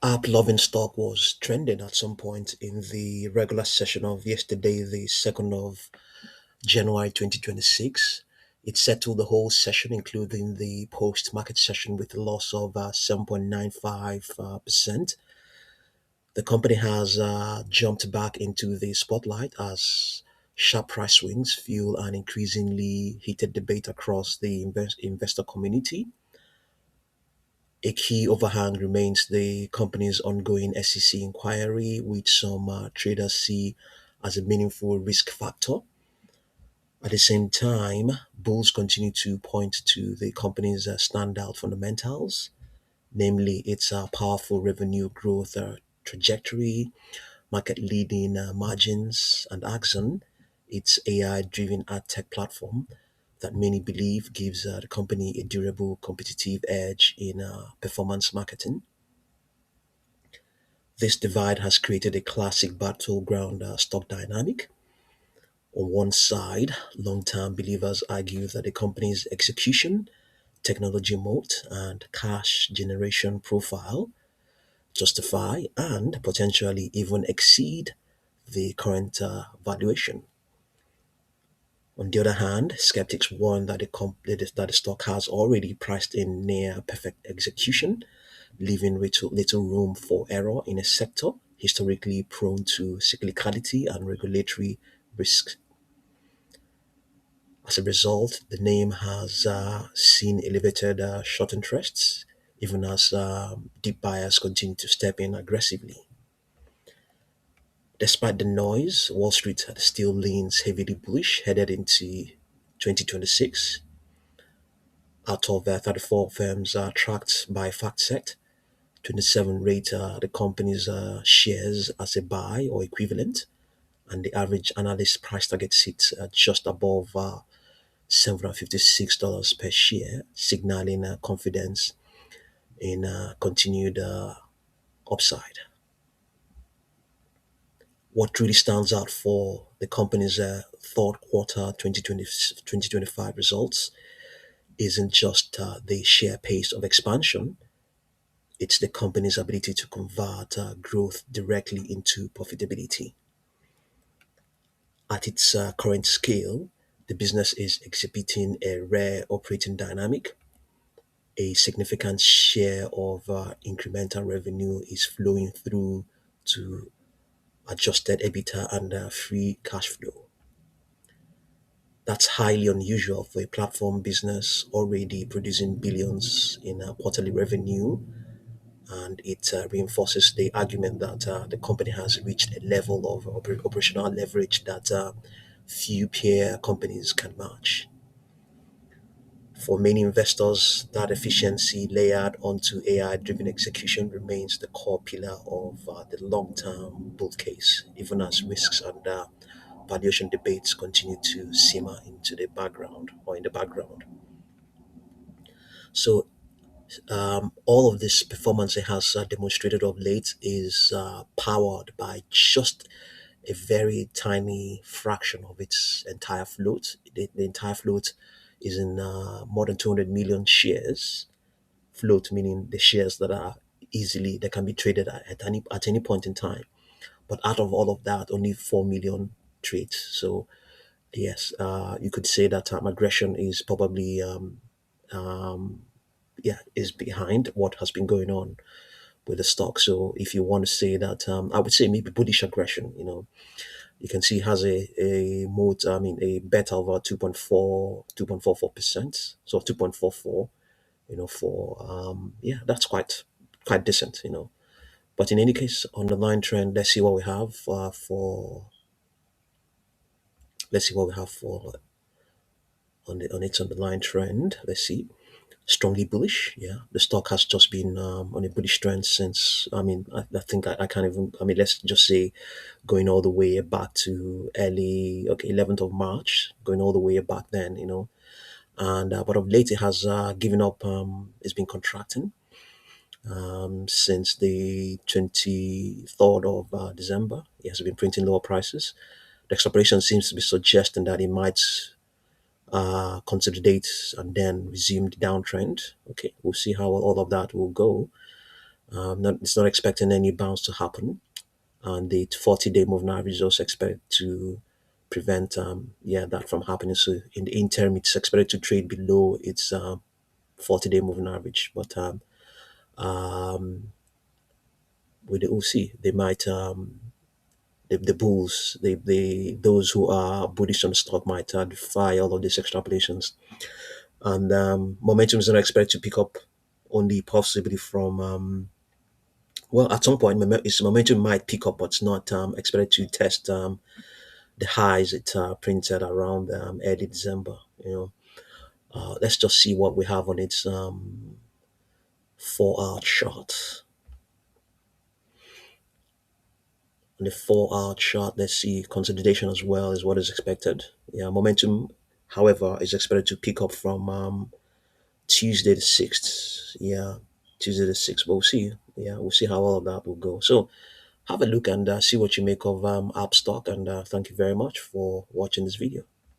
AppLovin stock was trending at some point in the regular session of yesterday, the 2nd of January 2026. It settled the whole session, including the post market session, with a loss of 7.95%. The company has jumped back into the spotlight as sharp price swings fuel an increasingly heated debate across the investor community. A key overhang remains the company's ongoing SEC inquiry, which some traders see as a meaningful risk factor. At the same time, bulls continue to point to the company's standout fundamentals, namely its powerful revenue growth trajectory, market leading margins, and AXON, its AI driven ad tech platform that many believe gives the company a durable competitive edge in performance marketing. This divide has created a classic battleground stock dynamic. On one side, long term believers argue that the company's execution, technology moat, and cash generation profile justify and potentially even exceed the current valuation. On the other hand, skeptics warn that that the stock has already priced in near perfect execution, leaving little room for error in a sector historically prone to cyclicality and regulatory risks. As a result, the name has seen elevated short interests, even as deep buyers continue to step in aggressively. Despite the noise, Wall Street still leans heavily bullish headed into 2026. Out of 34 firms tracked by FactSet, 27 rate the company's shares as a buy or equivalent, and the average analyst price target sits just above $756 per share, signaling confidence in continued upside. What really stands out for the company's third quarter 2025 results isn't just the sheer pace of expansion, it's the company's ability to convert growth directly into profitability. At its current scale, the business is exhibiting a rare operating dynamic. A significant share of incremental revenue is flowing through to adjusted EBITDA and free cash flow. That's highly unusual for a platform business already producing billions in quarterly revenue, and it reinforces the argument that the company has reached a level of operational leverage that few peer companies can match. For many investors, that efficiency layered onto AI driven execution remains the core pillar of the long term bull case, even as risks and valuation debates continue to simmer into the background or in the background. So, all of this performance it has demonstrated of late is powered by just a very tiny fraction of its entire float. The entire float is in more than 200 million shares. Float meaning the shares that are easily that can be traded at any point in time. But out of all of that, only 4 million trades. So yes, you could say that aggression is probably yeah is behind what has been going on with the stock. So if you want to say that, I would say maybe bullish aggression. You can see it has a moat, I mean a bet over 2.44%, so 2.44. For yeah, that's quite decent. But in any case, underlying trend. Let's see what we have for on its underlying trend. Let's see. Strongly bullish. Yeah, the stock has just been on a bullish trend since. I mean, I think I can't even. I mean, let's just say going all the way back to early, okay, 11th of March, going all the way back then. And but of late it has given up. It's been contracting since the 23rd of December. It has been printing lower prices. The exploration seems to be suggesting that it might consolidate and then resume the downtrend. Okay, we'll see how all of that will go. It's not expecting any bounce to happen, and the 40-day moving average is also expected to prevent that from happening. So in the interim, it's expected to trade below its 40-day moving average. But with the OC, they might the bulls, those who are bullish on the stock might defy all of these extrapolations, and momentum is not expected to pick up only possibly from well, at some point its momentum might pick up, but it's not expected to test the highs it printed around early December. Let's just see what we have on its 4 hour chart. On the 4 hour chart, let's see consolidation as well is what is expected. Yeah, momentum, however, is expected to pick up from Tuesday the 6th. Yeah, Tuesday the 6th. But we'll see. Yeah, we'll see how all of that will go. So have a look and see what you make of app stock. And thank you very much for watching this video.